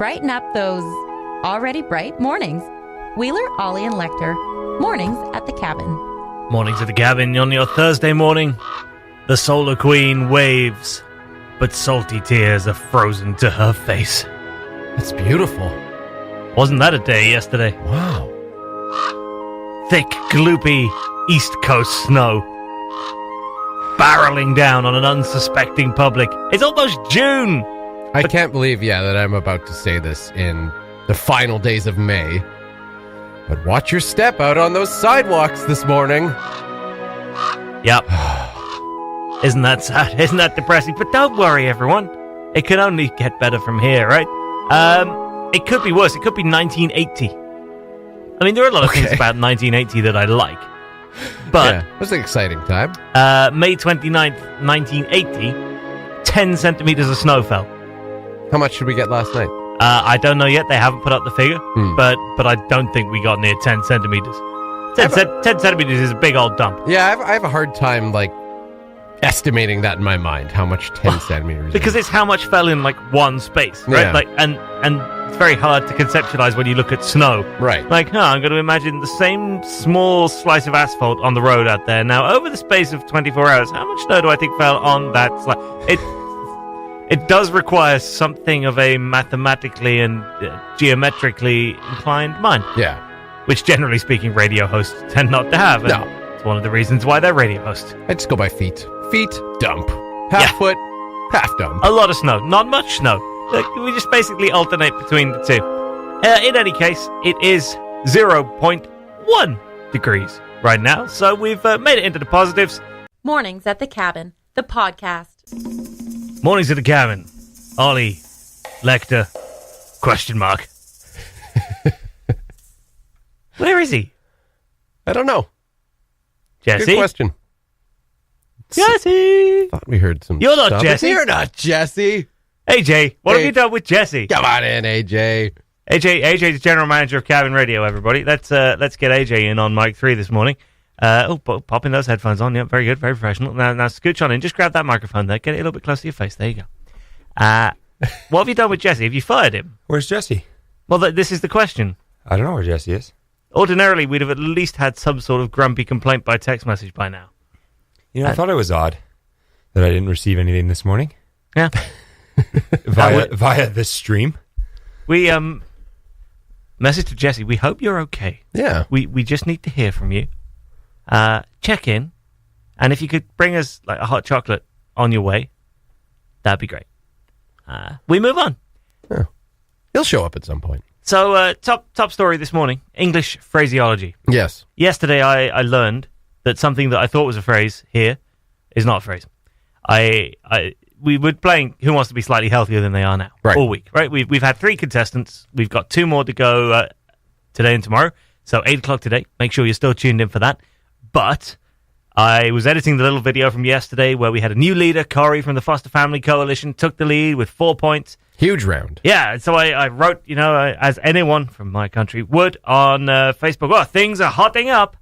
brighten up those already bright mornings. Wheeler, Ollie, and Lecter. Mornings at the Cabin. Mornings at the Cabin on your Thursday morning. The Solar Queen waves, but salty tears are frozen to her face. It's beautiful. Wasn't that a day yesterday? Wow. Thick, gloopy East Coast snow. Barreling down on an unsuspecting public. It's almost June! I can't believe, that I'm about to say this in the final days of May. But watch your step out on those sidewalks this morning. Yep. Isn't that sad? Isn't that depressing? But don't worry, everyone. It can only get better from here, right? It could be worse. It could be 1980. I mean, there are a lot of things about 1980 that I like. But it was an exciting time. May 29th, 1980, 10 centimeters of snow fell. How much did we get last night? I don't know yet. They haven't put up the figure. But I don't think we got near 10 centimeters. 10 centimeters is a big old dump. Yeah, I have a hard time, estimating that in my mind, how much 10 centimeters because is. It's how much fell in, one space, right? Yeah. And it's very hard to conceptualize when you look at snow. Right. I'm going to imagine the same small slice of asphalt on the road out there. Now, over the space of 24 hours, how much snow do I think fell on that slice? It does require something of a mathematically and geometrically inclined mind. Yeah. Which, generally speaking, radio hosts tend not to have. No. It's one of the reasons why they're radio hosts. I just go by feet. Feet, dump. Half foot, half dump. A lot of snow. Not much snow. We just basically alternate between the two. In any case, it is 0.1 degrees right now, so we've made it into the positives. Mornings at the Cabin, the podcast. Mornings at the Cabin. Ollie, Lecter, question mark. Where is he? I don't know. Jesse? Good question. Jesse! Thought we heard some You're not stuff. Jesse. You're not Jesse. AJ, what have you done with Jesse? Come on in, AJ. AJ is general manager of Cabin Radio, everybody. Let's get AJ in on mic 3 this morning. Popping those headphones on. Yeah, very good, very professional. Now scooch on in. Just grab that microphone there. Get it a little bit close to your face. There you go. What have you done with Jesse? Have you fired him? Where's Jesse? Well, this is the question. I don't know where Jesse is. Ordinarily, we'd have at least had some sort of grumpy complaint by text message by now. I thought it was odd that I didn't receive anything this morning. Yeah. via this stream. We message to Jesse. We hope you're okay. Yeah. We just need to hear from you. Check in, and if you could bring us a hot chocolate on your way, that'd be great. We move on. Yeah. He'll show up at some point. So, top story this morning: English phraseology. Yes. Yesterday, I learned that something that I thought was a phrase here is not a phrase. We were playing Who Wants to Be Slightly Healthier Than They Are Now all week, right? We've had 3 contestants. We've got 2 more to go today and tomorrow. So 8 o'clock today. Make sure you're still tuned in for that. But I was editing the little video from yesterday where we had a new leader, Corey from the Foster Family Coalition, took the lead with 4 points. Huge round. Yeah, so I wrote, as anyone from my country would on Facebook, things are hotting up.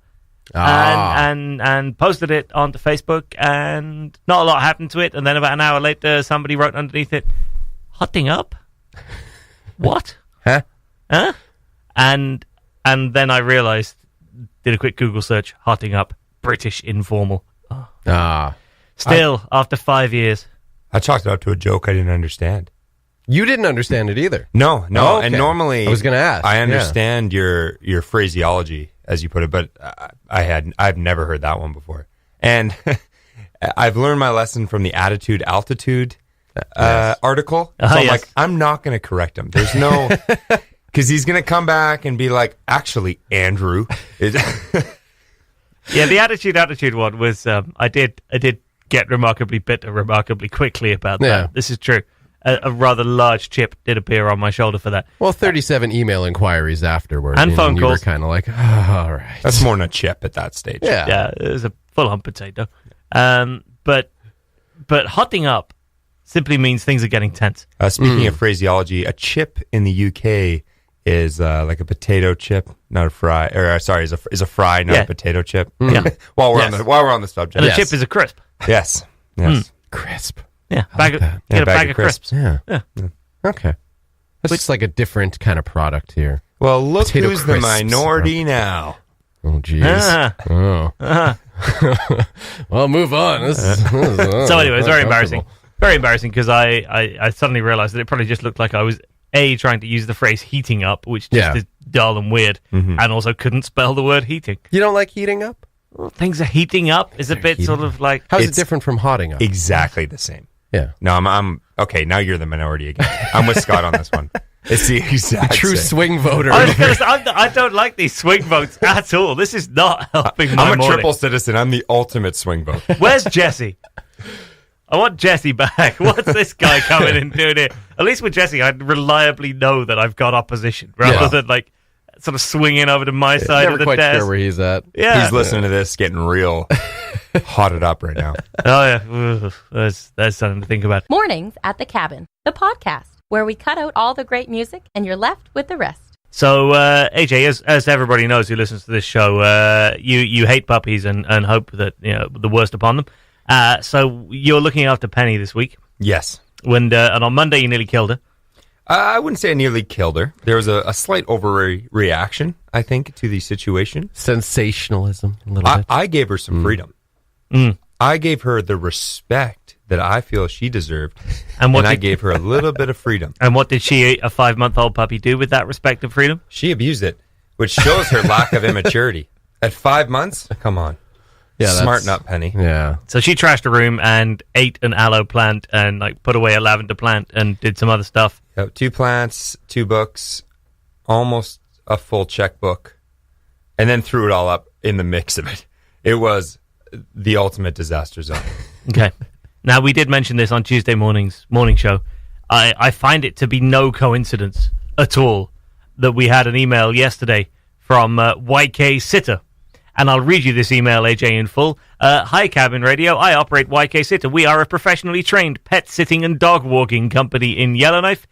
And posted it onto Facebook, and not a lot happened to it. And then about an hour later, somebody wrote underneath it, "Hotting up." What? Huh? And then I realized, did a quick Google search, "Hotting up," British informal. Still, after 5 years, I chalked it up to a joke I didn't understand. You didn't understand it either. No. Oh, okay. And normally I was going to ask. I understand your phraseology, as you put it, but I've never heard that one before. And I've learned my lesson from the attitude altitude article. So I'm like, I'm not going to correct him. There's no, because he's going to come back and be like, actually, Andrew. Yeah, the attitude one was, I did get remarkably bitter remarkably quickly about that. Yeah. This is true. A rather large chip did appear on my shoulder for that. Well, 37 email inquiries afterwards. And phone calls. You were kind of like, all right. That's more than a chip at that stage. Yeah, it was a full-on potato. But hotting up simply means things are getting tense. Speaking of phraseology, a chip in the UK is like a potato chip, not a fry. Or sorry, is a fry, not a potato chip. Yeah. while we're on the subject, and a chip is a crisp. Yes. Crisp. Yeah, Like that. get a bag of crisps. Yeah. Okay. That's just like a different kind of product here. Well, look Potato who's crisps. the minority now. Oh, jeez. Well, move on. This is So anyway, it's very embarrassing. Very embarrassing because I suddenly realized that it probably just looked like I was trying to use the phrase heating up, which just is dull and weird, and also couldn't spell the word heating. You don't like heating up? Well, things are heating up is a bit sort of like... How's it different from hotting up? Exactly the same. Yeah. No, I'm okay. Now you're the minority again. I'm with Scott on this one. It's the exact True same. swing voter. I don't like these swing votes at all. This is not helping my I'm a morning. triple citizen. I'm the ultimate swing vote. Where's Jesse? I want Jesse back. What's this guy coming and doing here? At least with Jesse, I reliably know that I've got opposition rather than like sort of swinging over to my side Never of the quite desk. sure where he's at. Yeah. He's listening to this, getting real hotted up right now. Oh yeah, Ooh, that's something to think about. Mornings at the Cabin, the podcast where we cut out all the great music and you're left with the rest. So AJ, as everybody knows who listens to this show, you hate puppies and hope that the worst upon them. So you're looking after Penny this week. Yes. And on Monday you nearly killed her. I wouldn't say I nearly killed her. There was a slight overreaction, I think, to the situation. Sensationalism, a little bit. I gave her some freedom. I gave her the respect that I feel she deserved, and I gave her a little bit of freedom. And what did she, a 5-month-old puppy, do with that respect and freedom? She abused it, which shows her lack of immaturity. At 5 months? Come on. Yeah, smarten up, Penny. Yeah. So she trashed a room and ate an aloe plant and like put away a lavender plant and did some other stuff. 2 plants, 2 books, almost a full checkbook, and then threw it all up in the mix of it. It was the ultimate disaster zone. Okay. Now, we did mention this on Tuesday morning show. I find it to be no coincidence at all that we had an email yesterday from YK Sitter. And I'll read you this email, AJ, in full. Hi, Cabin Radio. I operate YK Sitter. We are a professionally trained pet sitting and dog walking company in Yellowknife.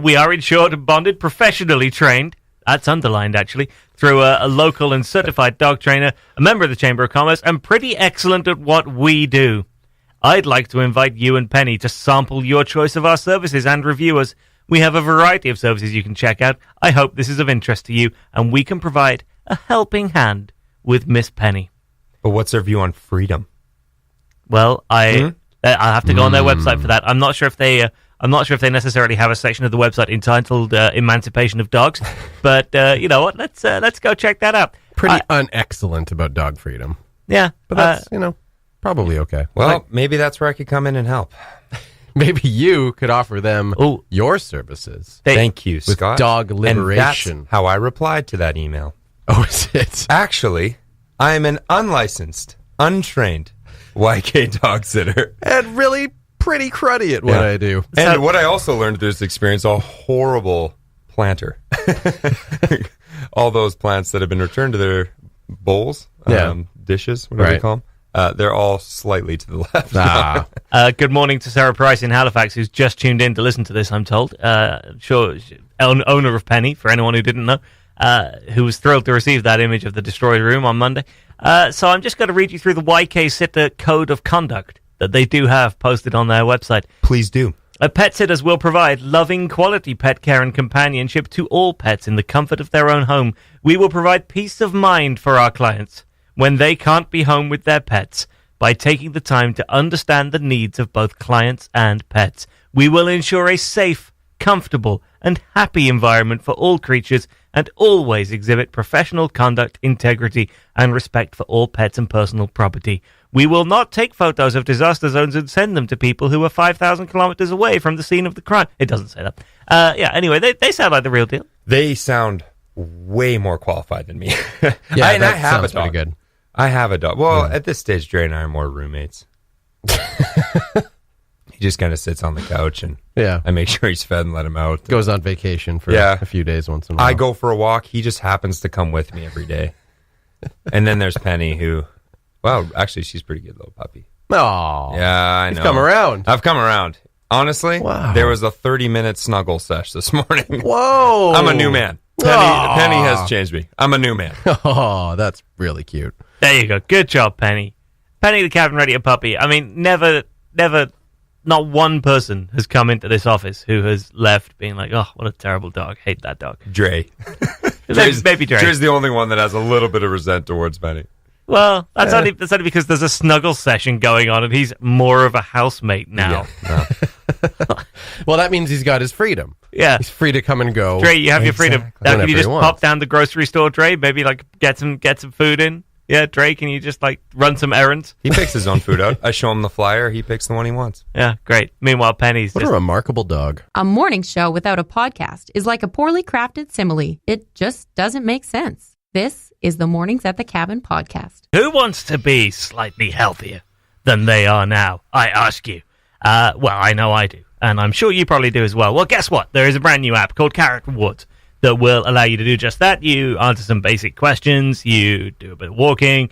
We are insured and bonded, professionally trained. That's underlined, actually, through a local and certified dog trainer, a member of the Chamber of Commerce, and pretty excellent at what we do. I'd like to invite you and Penny to sample your choice of our services and review us. We have a variety of services you can check out. I hope this is of interest to you, and we can provide a helping hand with Miss Penny. But what's their view on freedom? Well, I'll have to go on their website for that. I'm not sure if they necessarily have a section of the website entitled "Emancipation of Dogs," but you know what? Let's go check that out. Pretty unexcellent about dog freedom. Yeah, but that's probably okay. Well, maybe that's where I could come in and help. Maybe you could offer them your services. Thank you, with Scott. Dog liberation. And that's how I replied to that email. Oh, is it? Actually, I am an unlicensed, untrained YK dog sitter. And really pretty cruddy at what I do. And what I also learned through this experience, a horrible planter. All those plants that have been returned to their bowls, dishes, whatever you call them. They're all slightly to the left. Good morning to Sarah Price in Halifax, who's just tuned in to listen to this, I'm told. Owner of Penny, for anyone who didn't know, who was thrilled to receive that image of the destroyed room on Monday. So I'm just going to read you through the YK Sitter Code of Conduct that they do have posted on their website. Please do. Pet sitters will provide loving, quality pet care and companionship to all pets in the comfort of their own home. We will provide peace of mind for our clients when they can't be home with their pets by taking the time to understand the needs of both clients and pets. We will ensure a safe, comfortable, and happy environment for all creatures and always exhibit professional conduct, integrity, and respect for all pets and personal property. We will not take photos of disaster zones and send them to people who are 5,000 kilometers away from the scene of the crime. It doesn't say that. Anyway, they sound like the real deal. They sound way more qualified than me. Yeah, I that have sounds a dog. pretty good. I have a dog. Well, at this stage, Dre and I are more roommates. He just kind of sits on the couch, and I make sure he's fed and let him out. Goes on vacation for a few days once in a while. I go for a walk. He just happens to come with me every day. And then there's Penny, who, well, actually, she's a pretty good little puppy. Oh, yeah, I know. You've come around. I've come around. Honestly, there was a 30-minute snuggle sesh this morning. Whoa. I'm a new man. Penny has changed me. I'm a new man. Oh, that's really cute. There you go. Good job, Penny. Penny the Cabin Radio puppy. I mean, never not one person has come into this office who has left being like, oh, what a terrible dog. Hate that dog. Dre. Maybe Dre. Dre's the only one that has a little bit of resent towards Benny. Well, that's only because there's a snuggle session going on and he's more of a housemate now. Yeah, no. Well, that means he's got his freedom. Yeah. He's free to come and go. Dre, you have your freedom. Now, can Whenever you just he wants. pop down the grocery store, Dre? Maybe like get some food in? Yeah, Dre, can you just like run some errands? He picks his own food out. I show him the flyer. He picks the one he wants. Yeah, great. Meanwhile, Penny's What just... a remarkable dog. A morning show without a podcast is like a poorly crafted simile. It just doesn't make sense. This is the Mornings at the Cabin podcast. Who wants to be slightly healthier than they are now? I ask you. Well, I know I do, and I'm sure you probably do as well. Well, guess what? There is a brand new app called Carrot Rewards that will allow you to do just that. You answer some basic questions, you do a bit of walking,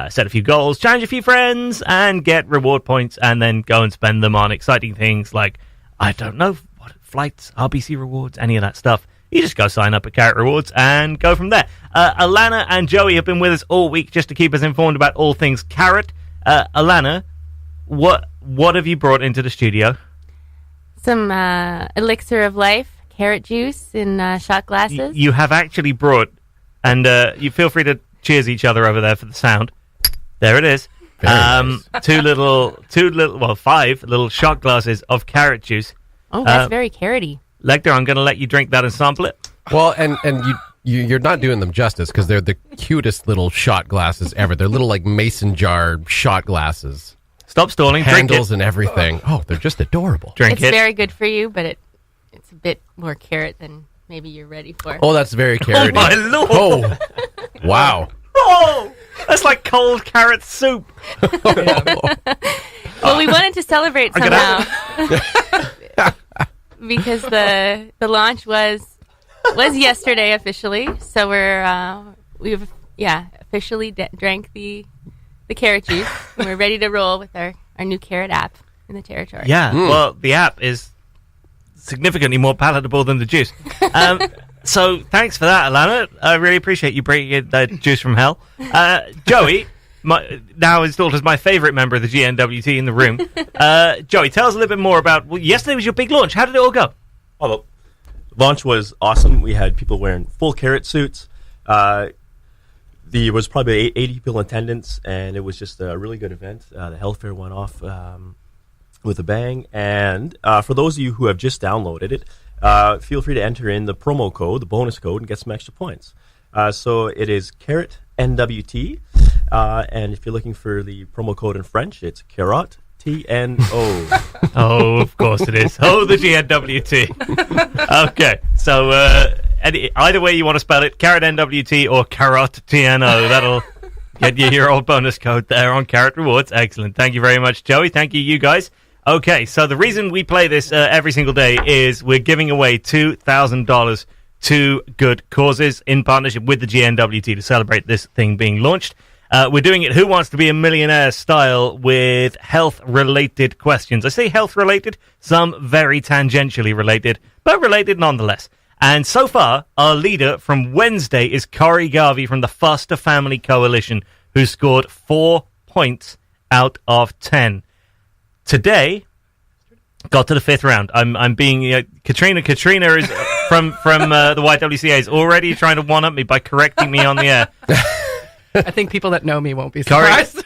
set a few goals, challenge a few friends, and get reward points, and then go and spend them on exciting things like, I don't know, what flights, RBC rewards, any of that stuff. You just go sign up at Carrot Rewards and go from there. Alana and Joey have been with us all week just to keep us informed about all things carrot. Alana, what have you brought into the studio? Some elixir of life, carrot juice in shot glasses. You have actually brought, and you feel free to cheers each other over there for the sound. There it is. Nice. 5 little shot glasses of carrot juice. Oh, that's very carroty. Lecter, I'm going to let you drink that and sample it. Well, and you're not doing them justice because they're the cutest little shot glasses ever. They're little like mason jar shot glasses. Stop stalling. Handles Drink and everything. Oh, they're just adorable. it. Drink It's it. very good for you, but it's a bit more carrot than maybe you're ready for. Oh, that's very carroty. Oh, my Lord. Oh, wow. Oh, that's like cold carrot soup. Well, we wanted to celebrate somehow because the launch was yesterday officially. So we've officially drank the carrot juice, and we're ready to roll with our new carrot app in the territory. Yeah, well, the app is significantly more palatable than the juice. So thanks for that, Alana. I really appreciate you bringing that juice from hell. Joey, now installed as my favorite member of the GNWT in the room. Joey, tell us a little bit more about, yesterday was your big launch. How did it all go? Oh, the launch was awesome. We had people wearing full carrot suits. There was probably 80 people in attendance, and it was just a really good event. The health fair went off with a bang. And for those of you who have just downloaded it, feel free to enter in the promo code, the bonus code, and get some extra points. So it is Carrot NWT, and if you're looking for the promo code in French, it's Carrot TNO. Oh, of course it is. Oh, the GNWT. Okay, so either way you want to spell it, Carrot NWT or Carrot TNO, that'll get you your old bonus code there on Carrot Rewards. Excellent. Thank you very much, Joey. Thank you guys. Okay, so the reason we play this every single day is we're giving away $2,000 to good causes in partnership with the GNWT to celebrate this thing being launched. We're doing it Who Wants to Be a Millionaire style with health-related questions. I say health-related, some very tangentially related, but related nonetheless. And so far, our leader from Wednesday is Corey Garvey from the Foster Family Coalition, who scored 4 points out of 10. Today, got to the 5th round. I'm being Katrina is from the YWCA is already trying to one up me by correcting me on the air. I think people that know me won't be surprised.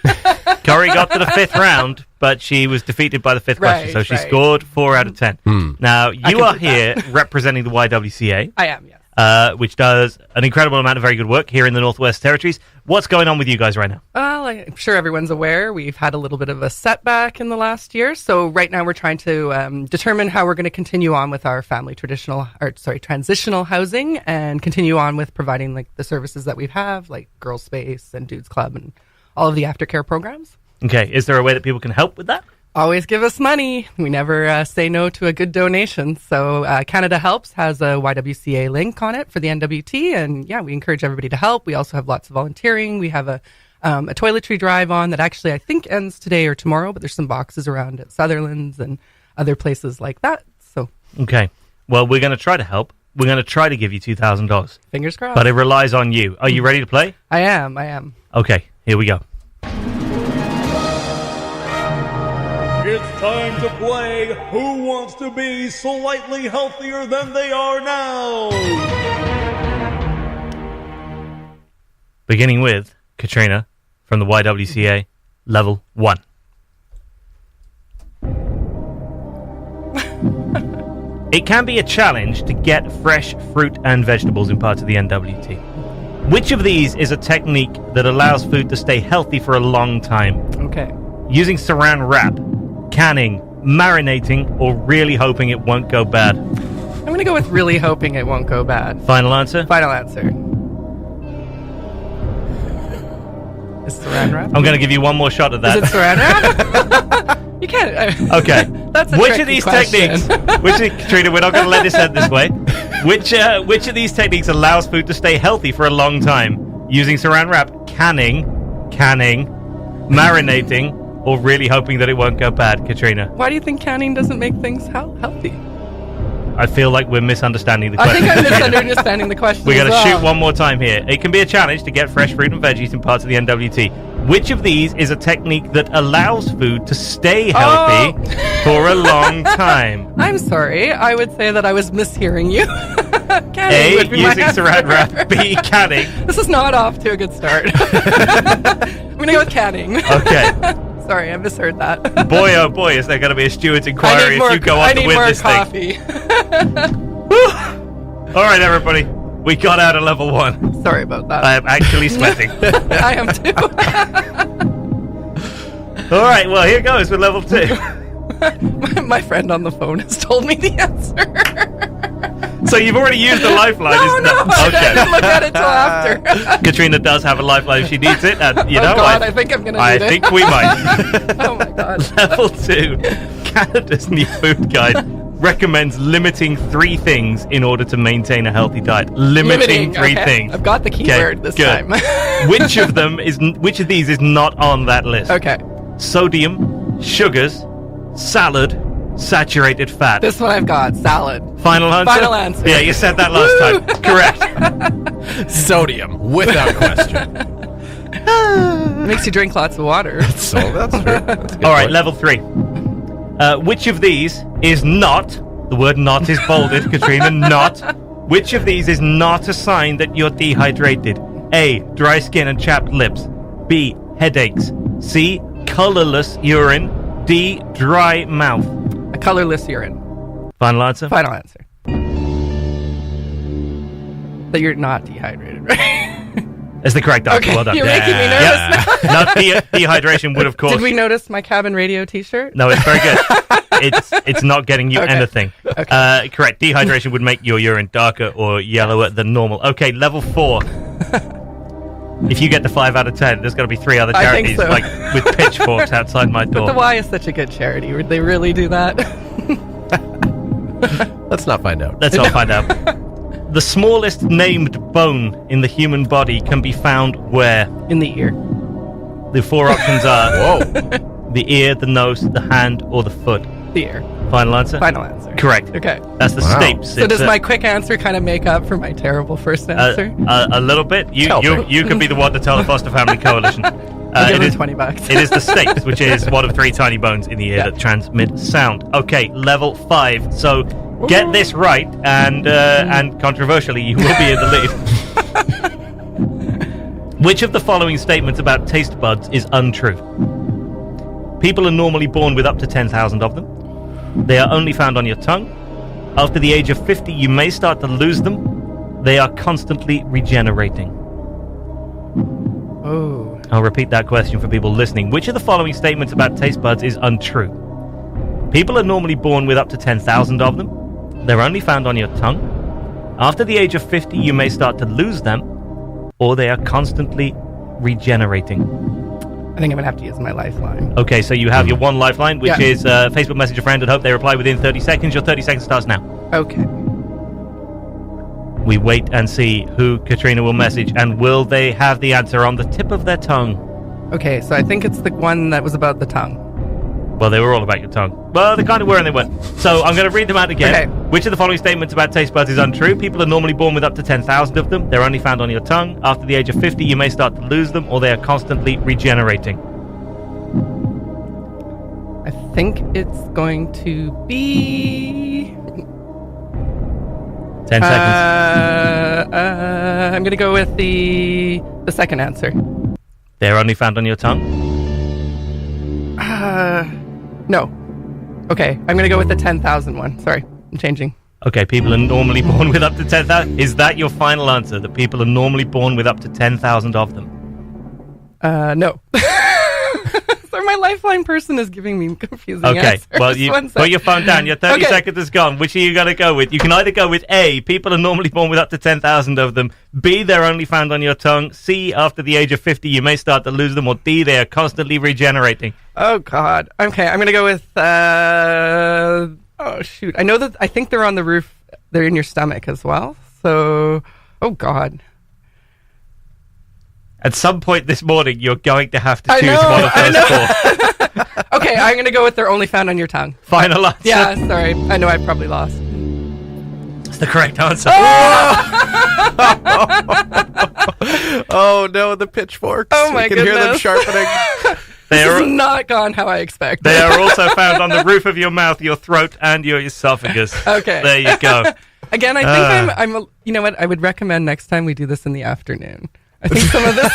Corey got to the 5th round, but she was defeated by the 5th question, so she scored 4 out of 10. Now you are here representing the YWCA. I am, yes. Which does an incredible amount of very good work here in the Northwest Territories. What's going on with you guys right now? Well, I'm sure everyone's aware we've had a little bit of a setback in the last year. So right now we're trying to determine how we're going to continue on with our transitional housing and continue on with providing like the services that we have, like Girls Space and Dudes Club and all of the aftercare programs. Okay, is there a way that people can help with that? Always give us money. We never say no to a good donation. So Canada Helps has a YWCA link on it for the NWT. And yeah, we encourage everybody to help. We also have lots of volunteering. We have a toiletry drive on that actually I think ends today or tomorrow, but there's some boxes around at Sutherland's and other places like that. So okay. Well, we're going to try to help. We're going to try to give you $2,000. Fingers crossed. But it relies on you. Are you ready to play? I am. Okay, here we go. It's time to play Who Wants to Be Slightly Healthier Than They Are Now? Beginning with Katrina from the YWCA, level 1. It can be a challenge to get fresh fruit and vegetables in parts of the NWT. Which of these is a technique that allows food to stay healthy for a long time? Okay. Using saran wrap, canning, marinating, or really hoping it won't go bad? I'm going to go with really hoping it won't go bad. Final answer? Final answer. Is saran wrap? I'm going to give you one more shot at that. Is it saran wrap? You can't. Okay. That's a Which tricky of these question. techniques? Katrina, we're not going to let this end this way. Which of these techniques allows food to stay healthy for a long time? Using saran wrap, canning, marinating, or really hoping that it won't go bad, Katrina? Why do you think canning doesn't make things healthy? I feel like we're misunderstanding the question. I think I'm misunderstanding the question. We're going to as well. shoot one more time here. It can be a challenge to get fresh fruit and veggies in parts of the NWT. Which of these is a technique that allows food to stay healthy for a long time? I'm sorry. I would say that I was mishearing you. A, using saran wrap. B, canning. This is not off to a good start. I'm going to go with canning. Okay. Sorry, I misheard that. Boy, oh boy, is there going to be a steward's inquiry if you go on to win this coffee. thing. All right, everybody. We got out of level 1. Sorry about that. I am actually sweating. I am too. All right, well, here goes with level 2. My friend on the phone has told me the answer. So you've already used the lifeline, isn't No, it? I didn't look at it till after. Katrina does have a lifeline if she needs it, and you know, God, I think I'm going to need it. I think we might. Oh my God. Level 2. Canada's new food guide recommends limiting 3 things in order to maintain a healthy diet. Limiting 3 okay. things. I've got the keyword this good. time. Which of these is not on that list? Okay. Sodium, sugars, salad, saturated fat. This one I've got. Salad. Final answer? Final answer. Yeah, you said that last time. Correct. Sodium, without question. Makes you drink lots of water. So that's true. That's a good All right, point. level 3. Which of these is not, the word not is bolded, Katrina, not. Which of these is not a sign that you're dehydrated? A, dry skin and chapped lips. B, headaches. C, colorless urine. D, dry mouth. A colorless urine. Final answer? Final answer. That you're not dehydrated, right? That's the correct answer. Okay, Well done. you're making me nervous now. No, dehydration would, of course. Did we notice my cabin radio T-shirt? No, it's very good. It's not getting you anything. Okay. Correct. Dehydration would make your urine darker or yellower than normal. Okay, level 4. If you get the 5 out of 10, there's going to be 3 other I think charities so. like with pitchforks outside my door. But the Y is such a good charity. Would they really do that? Let's not find out. Let's not find out. The smallest named bone in the human body can be found where? In the ear. The 4 options are Whoa. the ear, the nose, the hand, or the foot. The ear. Final answer? Final answer. Correct. Okay. That's the Wow. stapes. So does my quick answer kind of make up for my terrible first answer? A little bit. You could be the one to tell the Foster Family Coalition. I'll give it them is $20. It is the stapes, which is one of 3 tiny bones in the ear that transmit sound. Okay, level 5. So get this right, and controversially, you will be in the lead. Which of the following statements about taste buds is untrue? People are normally born with up to 10,000 of them. They are only found on your tongue. After the age of 50, you may start to lose them. They are constantly regenerating. Oh. I'll repeat that question for people listening. Which of the following statements about taste buds is untrue? People are normally born with up to 10,000 of them. They're only found on your tongue. After the age of 50, you may start to lose them, or they are constantly regenerating. I think I'm going to have to use my lifeline. Okay, so you have your one lifeline, which Yeah. is Facebook message a friend and hope they reply within 30 seconds. Your 30 seconds starts now. Okay. We wait and see who Katrina will message, and will they have the answer on the tip of their tongue? Okay, so I think it's the one that was about the tongue. Well, they were all about your tongue. Well, they kind of were and they weren't. So I'm going to read them out again. Okay. Which of the following statements about taste buds is untrue? People are normally born with up to 10,000 of them. They're only found on your tongue. After the age of 50, you may start to lose them, or they are constantly regenerating. I think it's going to be 10 seconds. I'm going to go with the second answer. They're only found on your tongue? No. Okay, I'm going to go with the 10,000 one. Sorry, I'm changing. Okay, people are normally born with up to 10,000. Is that your final answer? That people are normally born with up to 10,000 of them? No. So my lifeline person is giving me confusing answers. Well, you put your phone down. Your 30 seconds is gone. Which are you going to go with? You can either go with A, people are normally born with up to 10,000 of them. B, they're only found on your tongue. C, after the age of 50, you may start to lose them. Or D, they are constantly regenerating. Oh, God. Okay, I'm going to go with... oh, shoot. I think they're on the roof. They're in your stomach as well. So, oh, God. At some point this morning, you're going to have to choose one of those four. Okay, I'm going to go with they're only found on your tongue. Final answer. Yeah, sorry. I know I probably lost. It's the correct answer. Oh, no, the pitchforks. Oh, my We can hear them goodness. sharpening. This has not gone how I expected. They are also found on the roof of your mouth, your throat, and your esophagus. Okay. There you go. Again, I think I'm you know what? I would recommend next time we do this in the afternoon. I think some of this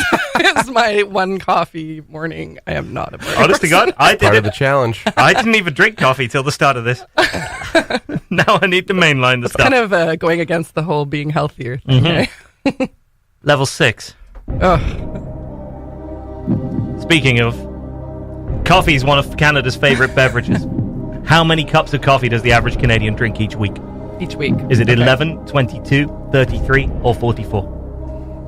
is my one coffee morning. I am not a morning Honest to God, I Part of did the challenge. I didn't even drink coffee till the start of this. Now I need to mainline the It's stuff. kind of going against the whole being healthier thing. Mm-hmm. Level 6. Oh, Speaking of, coffee is one of Canada's favourite beverages. How many cups of coffee does the average Canadian drink each week? each week. Is it Okay. 11, 22, 33, or 44?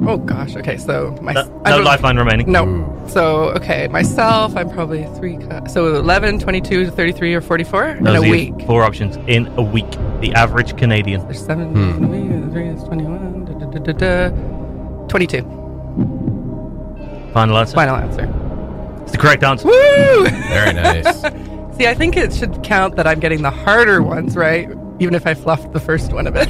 Oh gosh. Okay. So No lifeline remaining. No. So okay, myself, I'm probably 3 cups. So 11, 22, 33, or 44 in Those a are your week. 4 options in a week. The average Canadian. There's 7 in a week. 3 is 21. 22. Final answer. Final answer. It's the correct answer. Woo! Very nice. See, I think it should count that I'm getting the harder ones, right? Even if I fluffed the first one a bit.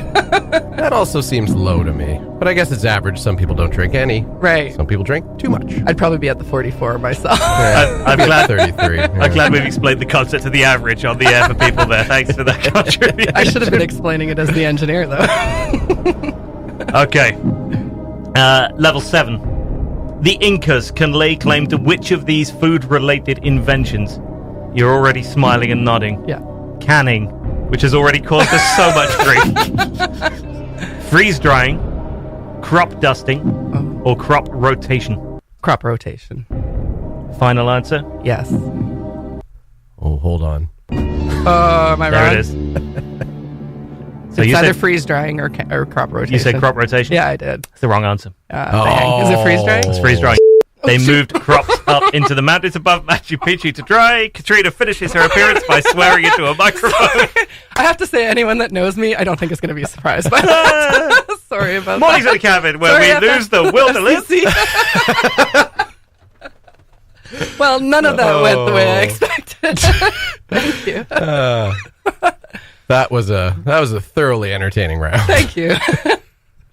That also seems low to me. But I guess it's average. Some people don't drink any. Right. Some people drink too much. I'd probably be at the 44 myself. I'm glad 33. I'm glad we've explained the concept of the average on the air for people there. Thanks for that contribution. I should have been explaining it as the engineer, though. Okay. Level 7. The Incas can lay claim to which of these food-related inventions? You're already smiling and nodding. Yeah. Canning, which has already caused us so much grief. Freeze-drying, crop dusting, or crop rotation? Crop rotation. Final answer? Yes. Oh, hold on. Oh, am I There wrong? it is. So It's you either said, freeze drying or crop rotation. you said crop rotation? Yeah, I did. It's the wrong answer. Dang. Is it freeze drying? It's freeze-drying. They moved crops up into the mountains above Machu Picchu to dry. Katrina finishes her appearance by swearing into a microphone. I have to say, anyone that knows me, I don't think is going to be surprised by that. Sorry about Mornings that. at the cabin, where Sorry we about lose the will to live. Well, none of that went the way I expected. Thank you. That was a thoroughly entertaining round. Thank you.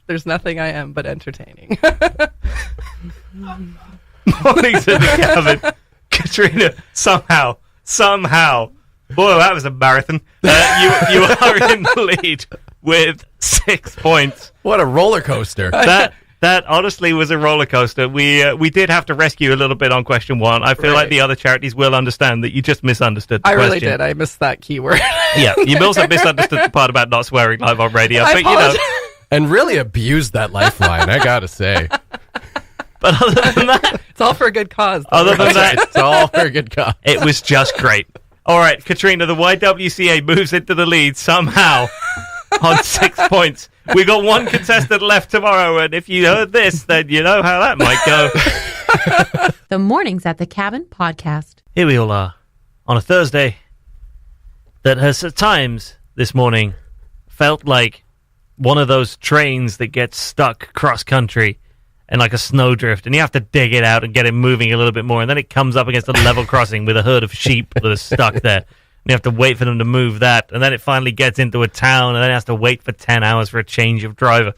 There's nothing I am but entertaining. Mornings at the cabin. Katrina, somehow, boy, that was a marathon. You are in the lead with 6 points. What a roller coaster. That honestly was a roller coaster. We did have to rescue a little bit on question 1. I feel like the other charities will understand that you just misunderstood the I question. really did. I missed that keyword. Yeah, you also misunderstood the part about not swearing live on radio. I But you know, And really abused that lifeline, I gotta say. but other than that, It's all for a good cause. though, other right? than that, It's all for a good cause. it was just great. All right, Katrina, the YWCA moves into the lead somehow on 6 points. We got 1 contestant left tomorrow, and if you heard this, then you know how that might go. The Mornings at the Cabin podcast. Here we all are on a Thursday that has at times this morning felt like one of those trains that gets stuck cross country and like a snowdrift, and you have to dig it out and get it moving a little bit more, and then it comes up against a level crossing with a herd of sheep that are stuck there. You have to wait for them to move that, and then it finally gets into a town, and then it has to wait for 10 hours for a change of driver.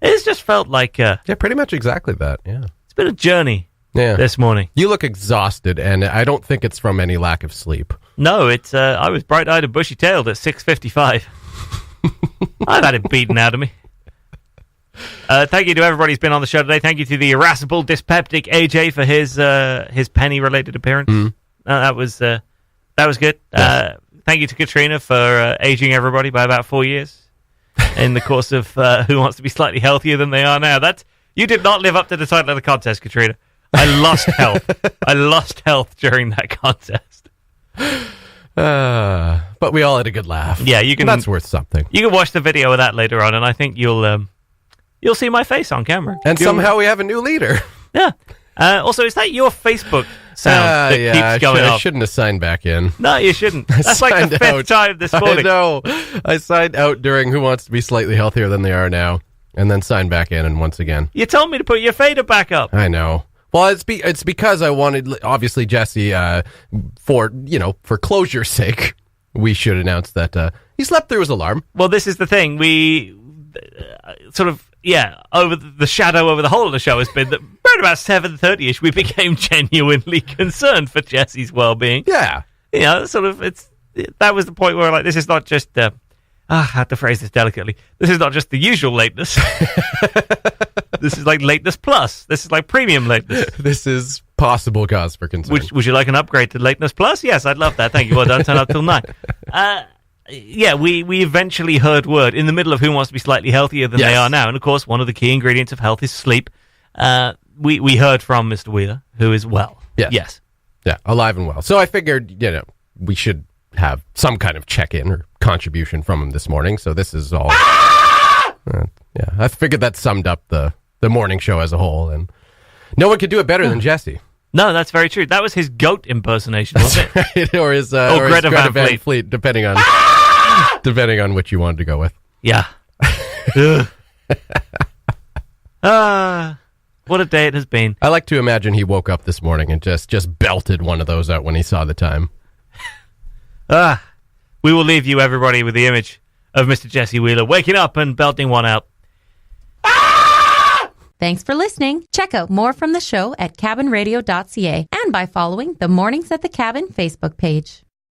It's just felt like Yeah, pretty much exactly that, yeah. it's been a journey this morning. You look exhausted, and I don't think it's from any lack of sleep. No, it's I was bright-eyed and bushy-tailed at 6:55. I've had it beaten out of me. Thank you to everybody who's been on the show today. Thank you to the irascible, dyspeptic AJ for his penny-related appearance. That was good. Yes. Thank you to Katrina for aging everybody by about 4 years in the course of Who Wants to Be Slightly Healthier Than They Are Now. You did not live up to the title of the contest, Katrina. I lost health. I lost health during that contest. But we all had a good laugh. Yeah, you can. That's worth something. You can watch the video of that later on, and I think you'll see my face on camera. And somehow we have a new leader. Yeah. Also, is that your Facebook sound that keeps going off? I shouldn't have signed back in. No, you shouldn't. That's like the fifth time this morning. I know. I signed out during Who Wants to Be Slightly Healthier Than They Are Now, and then signed back in, and once again. You told me to put your fader back up. I know. Well, it's because I wanted, obviously, Jesse, for closure's sake, we should announce that he slept through his alarm. Well, this is the thing. We over the shadow over the whole of the show has been that around about 7:30ish, we became genuinely concerned for Jesse's well-being. Yeah. That was the point where this is not just, I have to phrase this delicately, this is not just the usual lateness. This is like lateness plus. This is like premium lateness. This is possible cause for concern. Would you like an upgrade to lateness plus? Yes, I'd love that. Thank you. Well done. Turn up till 9. We eventually heard word in the middle of Who Wants to Be Slightly Healthier Than They Are Now. And of course, one of the key ingredients of health is sleep. We heard from Mr. Wheeler, who is well. Yes. Yeah, alive and well. So I figured, we should have some kind of check-in or contribution from him this morning. So this is all... I figured that summed up the morning show as a whole. And no one could do it better than Jesse. No, that's very true. That was his goat impersonation, wasn't it? Right. Or his Greta Van Fleet, depending on which you wanted to go with. Yeah. What a day it has been. I like to imagine he woke up this morning and just belted one of those out when he saw the time. We will leave you, everybody, with the image of Mr. Jesse Wheeler waking up and belting one out. Thanks for listening. Check out more from the show at cabinradio.ca and by following the Mornings at the Cabin Facebook page.